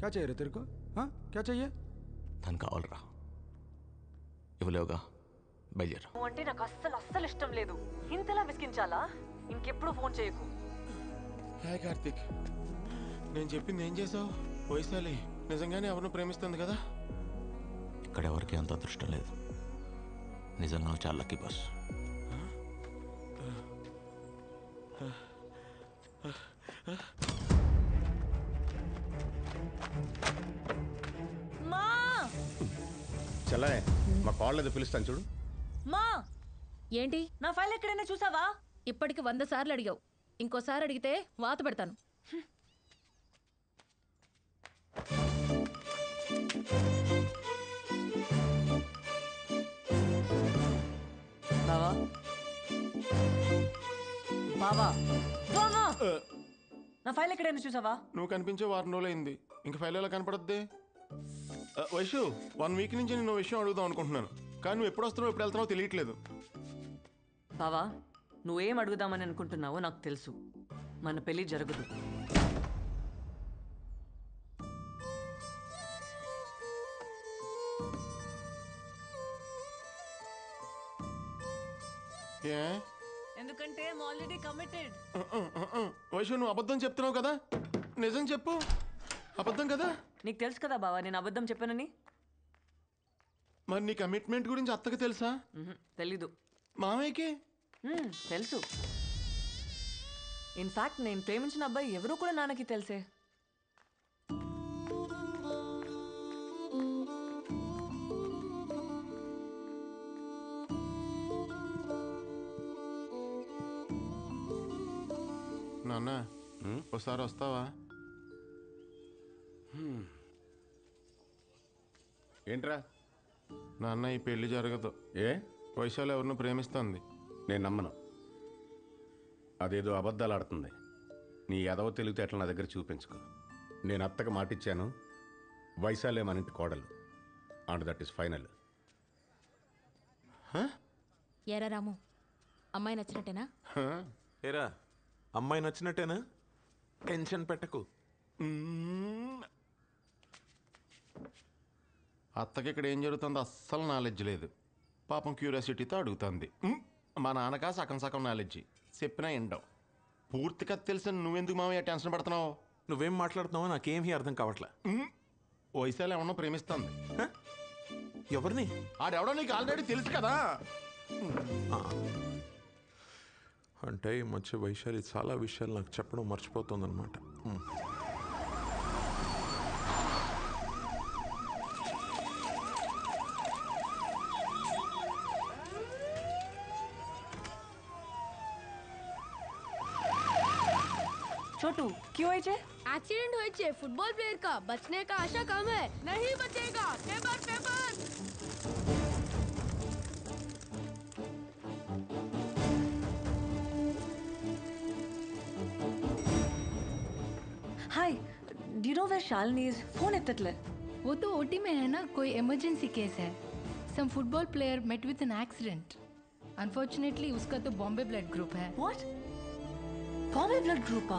क्या चाहिए रे तेरे को? हाँ क्या चाहिए? धन కావాలరా ఇవ్వలేవుగా బయలుదేరా. అంటే నాకు అస్సలు ఇష్టం లేదు. ఇంతలా విసిగించాలా? ఇంకెప్పుడు ఫోన్ చేయకు. హాయ్ కార్తిక్, నేను చెప్పింది ఏం చేసావు? వైశాలి నిజంగానే ఎవరిని ప్రేమిస్తుంది కదా? ఇక్కడ ఎవరికి అంత అదృష్టం లేదు. నిజంగా నువ్వు చాలా లక్కీ బాస్. మా చల్లనే మా కాళ్ళేదో పిలుస్తాను చూడు. మా ఏంటి? నా ఫైల్ ఎక్కడైనా చూసావా? ఇప్పటికి 100 సార్లు అడిగావు. ఇంకోసారి అడిగితే వాత పెడతాను. బావా బావా బావా, నా ఫైల్ ఎక్కడైనా చూసావా? నువ్వు కనిపించే వారం రోజులు అయింది, ఇంక ఫైల్ ఎలా కనపడద్ది? వైషు 1 వీక్ నుంచి నేను విషయం అడుగుదాం అనుకుంటున్నాను, కానీ నువ్వు ఎప్పుడు వస్తున్నావు ఎప్పుడు వెళ్తున్నావు తెలియట్లేదు. బావా నువ్వేం అడుగుదామని అనుకుంటున్నావో నాకు తెలుసు. మన పెళ్లి జరగదు. ఏ ఎందుకంటే ఆల్రెడీ కమిటెడ్. వైషు నువ్వు అబద్ధం చెప్తున్నావు కదా, నిజం చెప్పు. అబద్ధం కదా? నీకు తెలుసు కదా బావా నేను అబద్ధం చెప్పానని. మరి నీ కమిట్మెంట్ గురించి అత్తకి తెలుసా? తెలీదు. మామయ్యకి తెలుసు. ఇన్ఫాక్ట్ నేను ప్రేమించిన అబ్బాయి ఎవరో కూడా నాన్నకి తెలుసే. నాన్న ఒకసారి వస్తావా? ఏంట్రా? నాన్న ఈ పెళ్లి జరగదు. ఏ? వైశాలి ఎవరిని ప్రేమిస్తుంది. నేను నమ్మను. అదేదో అబద్ధాలు ఆడుతుంది. నీ ఎదవ తెలివితేటలు నా దగ్గర చూపించుకో. నేను అత్తకు మాటిచ్చాను, వైశాలే మన ఇంటి కోడలు. And that is final. ఏరా రాము, అమ్మాయి నచ్చినట్టేనా? ఏరా అమ్మాయి నచ్చినట్టేనా? టెన్షన్ పెట్టకు. అత్తకి ఇక్కడ ఏం జరుగుతుందో అస్సలు నాలెడ్జ్ లేదు. పాపం క్యూరియాసిటీతో అడుగుతుంది. మా నాన్నకా సగం సగం నాలెడ్జి, చెప్పినా ఎండవు. పూర్తిగా తెలిసిన నువ్వెందుకు మామయ్య టెన్షన్ పడుతున్నావు? నువ్వేం మాట్లాడుతున్నావో నాకేమీ అర్థం కావట్లే. వైశాలి ఏమన్నా ప్రేమిస్తుంది. ఎవరిని? ఆడెవడో నీకు ఆల్రెడీ తెలుసు కదా. అంటే ఈ మధ్య వైశాలి చాలా విషయాలు నాకు చెప్పడం మర్చిపోతుందన్నమాట. छोटू क्यों है? एक्सीडेंट हुए फुटबॉल प्लेयर का बचने का आशा कम है. नहीं बचेगा. Paper paper. Hi, do you know where Shalini is? Phone एत्तट्ले. वो तो ओटी में है ना, कोई इमरजेंसी केस है. Some football player met with an accident. Unfortunately उसका तो बॉम्बे ब्लड ग्रुप है. व्हाट? Bombay blood group?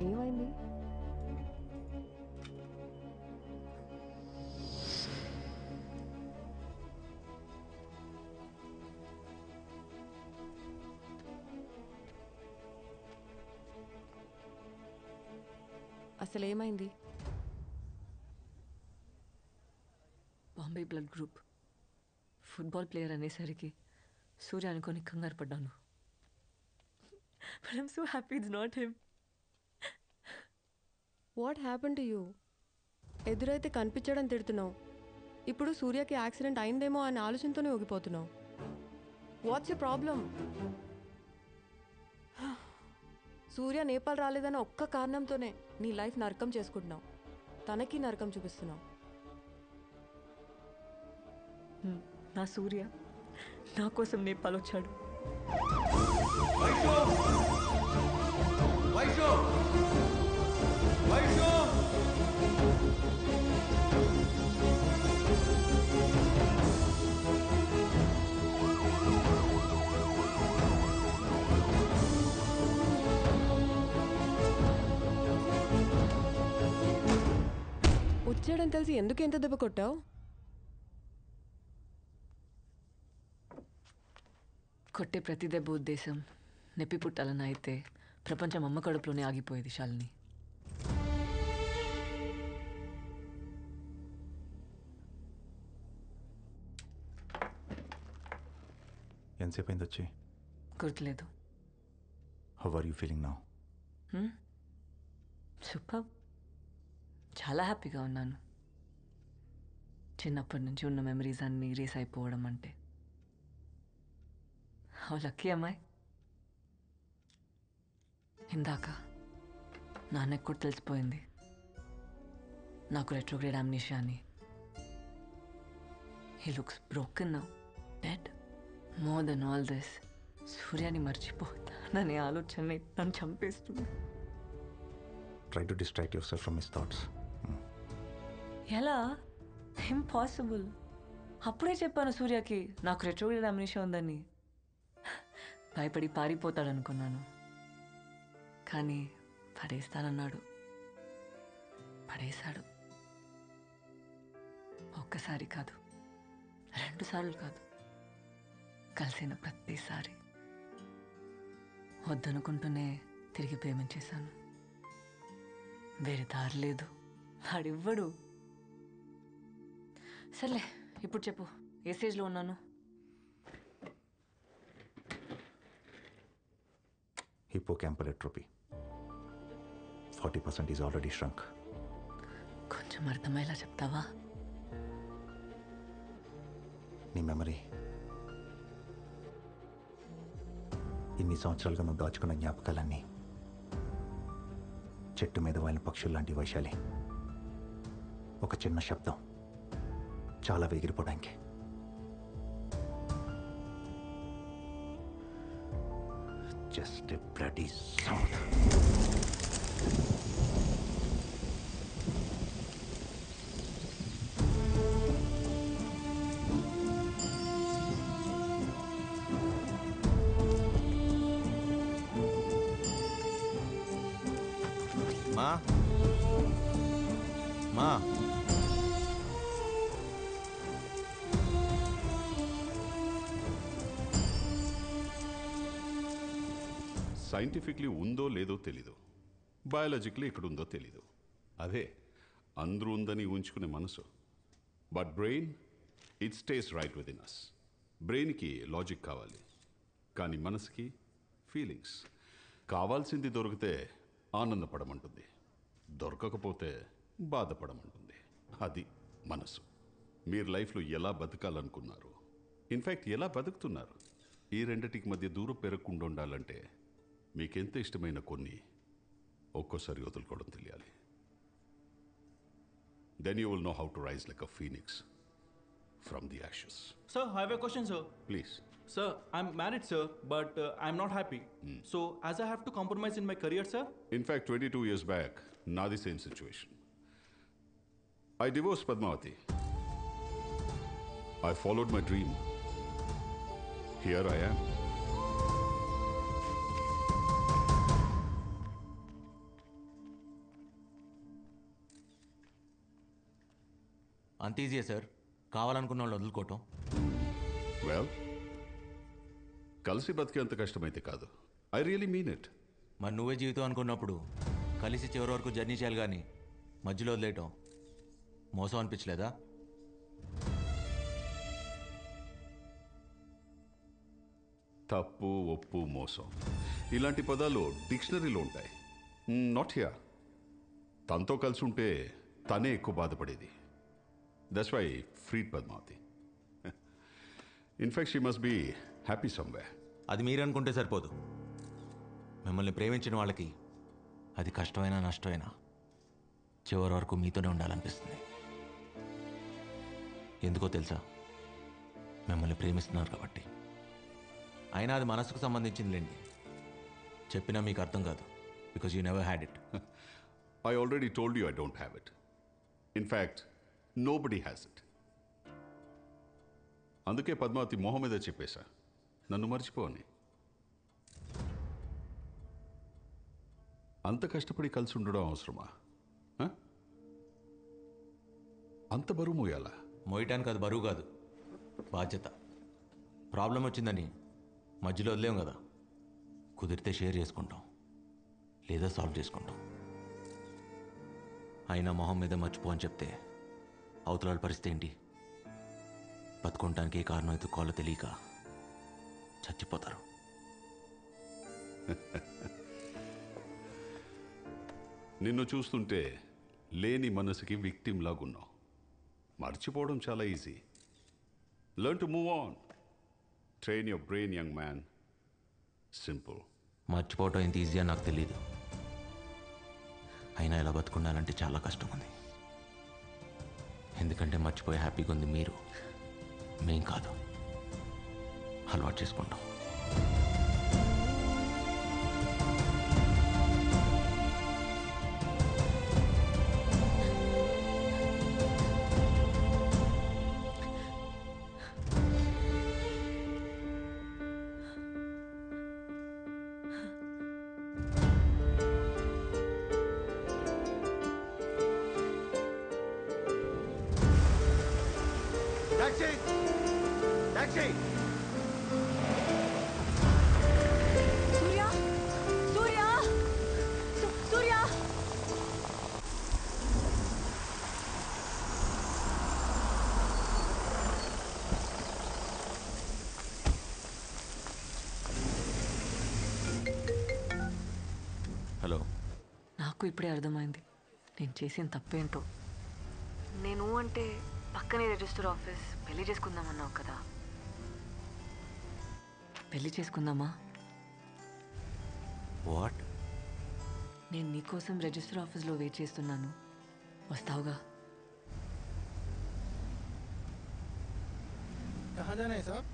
ఏమైంది? అసలు ఏమైంది? Bombay blood group, football player అనేసరికి సూర్య అనుకొని కంగారు పడ్డాను. But I'm so happy it's not him. What happen to you? ఎదురైతే కనిపించడం తిడుతున్నావు, ఇప్పుడు సూర్యకి యాక్సిడెంట్ అయిందేమో అనే ఆలోచనతోనే ఊగిపోతున్నావు. What's you problem? Surya Nepal రాలేదన్న ఒక్క కారణంతోనే నీ లైఫ్ నరకం చేసుకుంటున్నావు, తనకి నరకం చూపిస్తున్నావు. నా సూర్య నా కోసం నేపాల్ వచ్చాడు. వచ్చాడని తెలిసి ఎందుకు ఎంత దెబ్బ కొట్టావు? కొట్టే ప్రతి దెబ్బ ఉద్దేశం నొప్పి పుట్టాలని అయితే ప్రపంచం అమ్మ కడుపులోనే ఆగిపోయేది శాలిని. ఎంతసేపు అయింది వచ్చి? గుర్తులేదు. How are you feeling now? Super. చాలా హ్యాపీగా ఉన్నాను. చిన్నప్పటి నుంచి ఉన్న మెమరీస్ అన్నీ రేస్ అయిపోవడం అంటే హౌ లక్కీ అమ్మాయి. ఇందాక నాన్నకు కూడా తెలిసిపోయింది నాకు రెట్రోగ్రేడ్ అమ్నీషియా అని. He looks broken now, dead. More than all this, సూర్యాని మర్చిపోతాననే ఆలోచన నన్ను చంపేస్తుంది. Try to distract yourself from his thoughts. ఎలా? ఇంపాసిబుల్. అప్పుడే చెప్పాను సూర్యకి నాకు రెట్రోగ్రేడ్ అమ్నీషియా ఉందని. భయపడి పారిపోతాడనుకున్నాను, కానీ పడేస్తానన్నాడు. పడేశాడు. ఒక్కసారి కాదు, 2 సార్లు కాదు, కలిసిన ప్రతిసారి. వద్దనుకుంటూనే తిరిగి ప్రేమించేశాను. వేరే దారి లేదు. వాడివ్వడు. సర్లే, ఇప్పుడు చెప్పు, ఏ స్టేజ్లో ఉన్నాను? Hippocampal atrophy 40% is already shrunk. కొంచెం అర్థమయ్యేలా చెప్తావా? నీ మెమరీ, ఇన్ని సంవత్సరాలుగా నువ్వు దాచుకున్న జ్ఞాపకాలన్నీ చెట్టు మీద వాలిన పక్షులు లాంటి వైశాలి. ఒక చిన్న శబ్దం చాలా ఎగిరిపోవడానికి. Just a bloody sound. మా మా సైంటిఫిక్లీ ఉందో లేదో తెలీదు, బయాలజికలీ ఇక్కడ ఉందో తెలీదు. అదే అందరూ ఉందని ఊహించుకునే మనసు. But brain, it stays right within us. బ్రెయిన్కి లాజిక్ కావాలి, కానీ మనసుకి ఫీలింగ్స్. కావాల్సింది దొరికితే ఆనందపడమంటుంది, దొరకకపోతే బాధపడమంటుంది. అది మనసు. మీరు లైఫ్లో ఎలా బతకాలనుకున్నారు, ఇన్ఫ్యాక్ట్ ఎలా బతుకుతున్నారు, ఈ రెండిటికి మధ్య దూరం పెరగకుండా ఉండాలంటే మీకెంత ఇష్టమైన కొన్ని ఒక్కోసారి వదులుకోవడం తెలియాలి. Then you will know how to rise like a phoenix from the ashes. Sir, I have a question, sir. Please. Sir, I'm married, sir, but I'm not happy. So, as I have to compromise in my career, sir? In fact 22 years back, నాది same situation. I divorced Padmavati. I followed my dream. Here I am. అంత ఈజీయే sir కావాలనుకున్న వాళ్ళు వదులుకోవటం. Well, కలిసి బతికేంత కష్టమైతే కాదు. I really mean it. మరి నువ్వే జీవితం అనుకున్నప్పుడు కలిసి చివరి వరకు జర్నీ చేయాలి, కానీ మధ్యలో వదిలేయటం మోసం అనిపించలేదా? తప్పు, ఒప్పు, మోసం ఇలాంటి పదాలు డిక్షనరీలో ఉంటాయి. Not here. తనతో కలిసి ఉంటే తనే ఎక్కువ బాధపడేది. That's why freed Padmavati. In fact she must be happy somewhere. అది మీరు అనుకుంటే సరిపోదు. మిమ్మల్ని ప్రేమించిన వాళ్ళకి అది కష్టమైనా నష్టమైనా చివరి వరకు మీతోనే ఉండాలనిపిస్తుంది. ఎందుకో తెలుసా? మిమ్మల్ని ప్రేమిస్తున్నారు కాబట్టి. అయినా అది మనసుకు సంబంధించిందిలేండి. చెప్పినా మీకు అర్థం కాదు, because you never had it. I already told you I don't have it. In fact, nobody has it. అందుకే పద్మావతి మొహం మీద చెప్పేశా, నన్ను మర్చిపోని. అంత కష్టపడి కలిసి ఉండడం అవసరమా? అంత బరువు మోయాలా? మోయటానికి అది బరువు కాదు, బాధ్యత. ప్రాబ్లం వచ్చిందని మధ్యలో వదిలేం కదా. కుదిరితే షేర్ చేసుకుంటాం, లేదా సాల్వ్ చేసుకుంటాం. అయినా మొహం మీద మర్చిపో అని చెప్తే అవతల పరిస్థితి ఏంటి? బతుకుంటానికి ఏ కారణం ఎత్తుక్కోవాలో తెలియక చచ్చిపోతారు. నిన్ను చూస్తుంటే లేని మనసుకి విక్టిమ్ లాగున్నావు. మర్చిపోవడం చాలా easy. Learn to move on. Train your brain young man. Simple. మర్చిపోవటం ఎంత ఈజీ అని నాకు తెలియదు. అయినా ఇలా బతుకుండాలంటే చాలా కష్టం ఉంది. ఎందుకంటే మర్చిపోయి హ్యాపీగా ఉంది మీరు, మేం కాదు. అలవాటు చేసుకుంటాం. టాక్సీ! టాక్సీ! సూర్య, సూర్య, సూర్య. హలో. నాకు ఇప్పుడే అర్థమైంది నేను చేసిన తప్పేంటో. నేను అంటే పక్కనే రిజిస్టర్ ఆఫీస్, పెళ్లి చేసుకుందామన్నావు కదా. పెళ్లి చేసుకుందామా? వాట్? నేను నీకోసం రిజిస్టర్ ఆఫీస్లో వెయిట్ చేస్తున్నాను, వస్తావుగా? कहाँ जाना है साहब?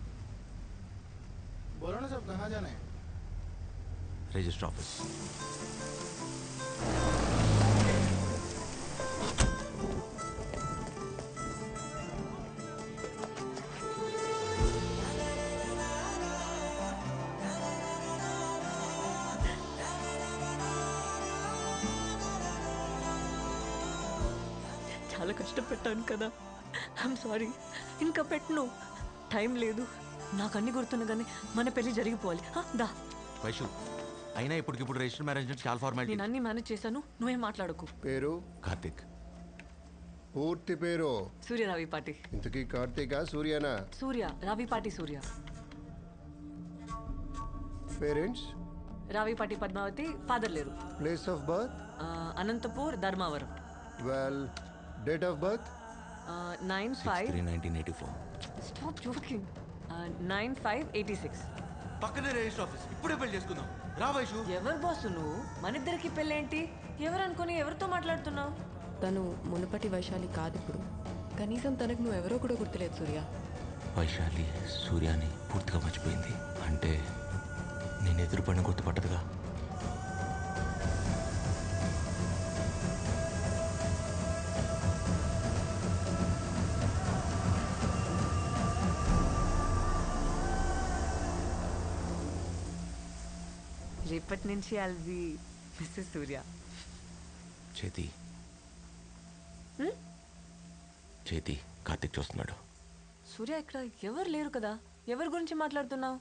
बोलो ना साहब, कहाँ जाना है? Register office. చాలా కష్టపెట్టాను కదా. I'm sorry. ఇంకా పెట్టను, టైం లేదు. నాకు అన్ని గుర్తున్నగానే మన పెళ్లి జరిగిపోవాలి. దా. వైషు, అయినా ఇప్పటికిప్పుడు రిజిస్టర్ మ్యారేజ్ అంటే చాలా ఫార్మాలిటీ. నేను అన్ని మేనేజ్ చేశాను, నువ్వేం మాట్లాడకు. పేరు? కార్తిక్. పూర్తి పేరు? సూర్య రావిపాటి. ఇంతకీ కార్తీకా సూర్యనా? సూర్య రావిపాటి సూర్య. పేరెంట్స్? రావిపాటి పద్మావతి, ఫాదర్ లేరు. Place of birth? Anantapur, Dharmavaram. Well, date of birth? 9/5/1984. Stop joking. 9/5/86. పక్కనే రిజిస్టర్ ఆఫీస్. ఇప్పుడే పెళ్లి చేసుకుందాం. రా వైషు. ఎవరు బాసు నువ్వు? మన ఇద్దరికి పెళ్ళేంటి? ఎవరు అనుకుని ఎవరితో మాట్లాడుతున్నావు? తను మునుపటి వైశాలి కాదు ఇప్పుడు. కనీసం తనకు నువ్వు ఎవరో కూడా గుర్తులేదు సూర్య. వైశాలి సూర్యాని పూర్తిగా మర్చిపోయింది అంటే నేను ఎదురుపడిన గుర్తుపట్టదుగా. రేపటి నుంచి ఐల్ బి మిస్సెస్ సూర్య. చేతి చేతి కార్తిక్ చూస్తున్నాడు. సూర్య ఇక్కడ ఎవరు లేరు కదా, ఎవరి గురించి మాట్లాడుతున్నావు?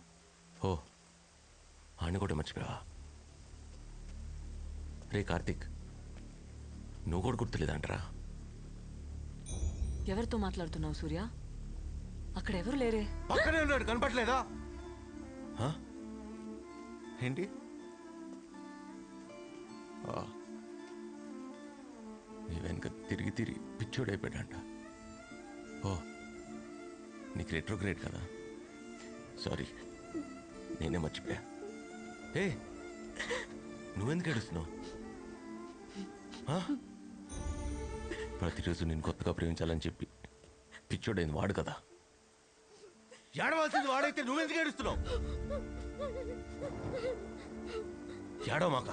ఓ, ఆయన కూడా మర్చిపోయావా? రే కార్తిక్, నువ్వు కూడా గుర్తులేదంటరా? ఎవరితో మాట్లాడుతున్నావు సూర్య? అక్కడ ఎవరు లేరే. పక్కనే ఉన్నాడు, కనపట్లేదా? ఏంటి? నీ వెనక తిరిగి తిరిగి పిచ్చోడైపోయాడంట. ఓ, నీకు రెట్రోగ్రేడ్ కదా. సారీ, నేనే మర్చిపోయా. ఏ, నువ్వెందుకు ఏడుస్తున్నావు? ప్రతిరోజు నేను కొత్తగా ప్రేమించాలని చెప్పి పిచ్చోడైంది వాడు కదా. ఏడవలసింది వాడైతే నువ్వెందుకు ఏడుస్తున్నావు? ఏడవమాక,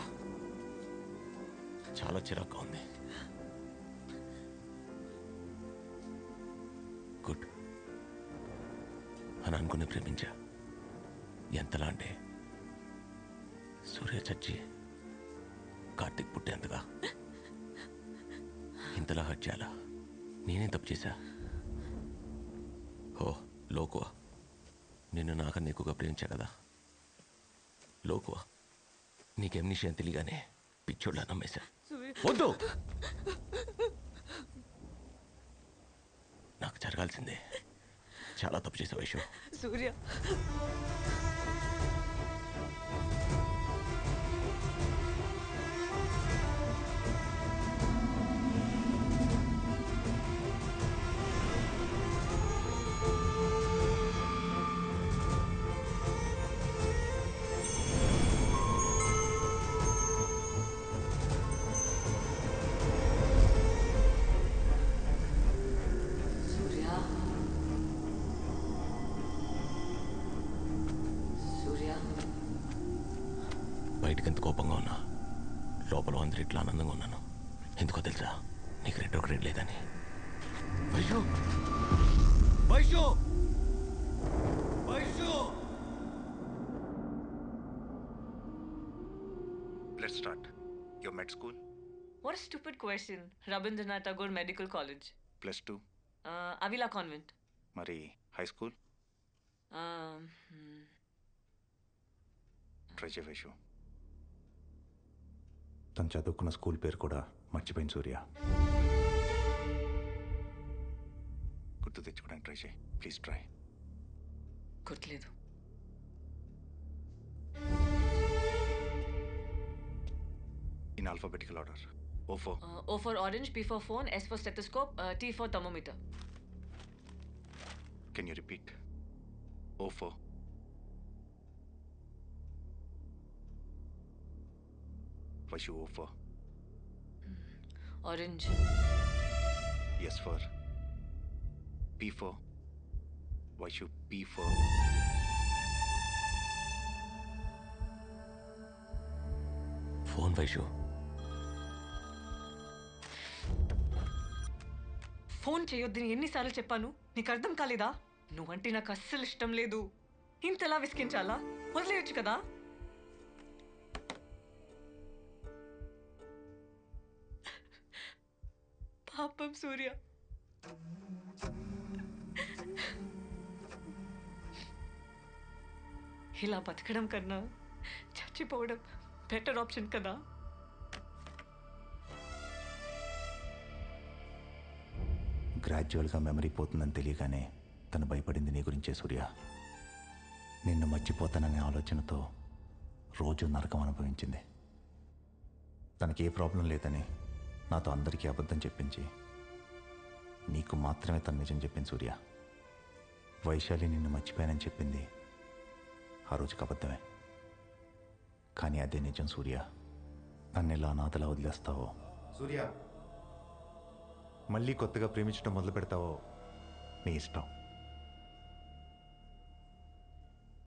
చాలా చిరాగ్గా ఉంది. గుడ్ అని అనుకుని ప్రేమించా. ఎంతలా అంటే సూర్య చచ్చి కార్తిక్ పుట్టేంతగా. ఇంతలా హట్ చేయాలా? నేనే తప్పు చేశా? ఓ లోకువా, నిన్ను నాకన్నా ఎక్కువగా ప్రేమించా కదా. లోకువా, నీకేం విషయం తెలియగానే పిచ్చోళ్ళ నమ్మేశా. వద్దు, నాకు జరగాల్సిందే. చాలా తప్పు చేసా వైషు. సూర్య, సూర్య, సూర్య. బయటకు ఎంత కోపంగా ఉన్నా లోపల అందరూ ఇట్లా ఆనందంగా ఉన్నాను. ఎందుకో తెలుసా? నీకు రెట్రోగ్రేడ్ లేదని. Vaishu, Vaishu, Vaishu. Let's start. Your med school? What a stupid question. Rabindranath Tagore Medical College. +2. Avila Convent. మరి హై స్కూల్? ట్రై చేయవేషు. తను చదువుకున్న స్కూల్ పేరు కూడా మర్చిపోయింది సూర్య. గుర్తు తెచ్చుకోవడానికి ట్రై చేయి ప్లీజ్. ట్రై. గుర్తులేదు. In alphabetical order. O4. O for orange, P for phone, S for stethoscope, T for thermometer. Can you repeat? O4. Vaishu O4. Orange. S for P4. Vaishu P4. Phone Vaishu. Phone చేయొద్దని ఎన్నిసార్లు చెప్పాను? నీకు అర్థం కాలేదా? నువ్వంటే నాకు అస్సలు ఇష్టం లేదు. ఇంతలా విసిగించాలా? వదిలేయచ్చు కదా. పాపం సూర్య. ఇలా బతకడం కన్నా చచ్చిపోవడం బెటర్ ఆప్షన్ కదా. గ్రాడ్యువల్గా మెమరీ పోతుందని తెలియగానే తను భయపడింది నీ గురించే సూర్య. నిన్ను మర్చిపోతాననే ఆలోచనతో రోజు నరకం అనుభవించింది. తనకి ఏ ప్రాబ్లం లేదని నాతో అందరికీ అబద్ధం చెప్పించి నీకు మాత్రమే తను నిజం చెప్పింది సూర్య. వైశాలి నిన్ను మర్చిపోయానని చెప్పింది ఆ రోజుకి అబద్ధమే. కానీ అదే నిజం సూర్య. నన్ను ఇలా అనాథలా వదిలేస్తావో సూర్య, మళ్ళీ కొత్తగా ప్రేమించడం మొదలు పెడతావో నీ ఇష్టం.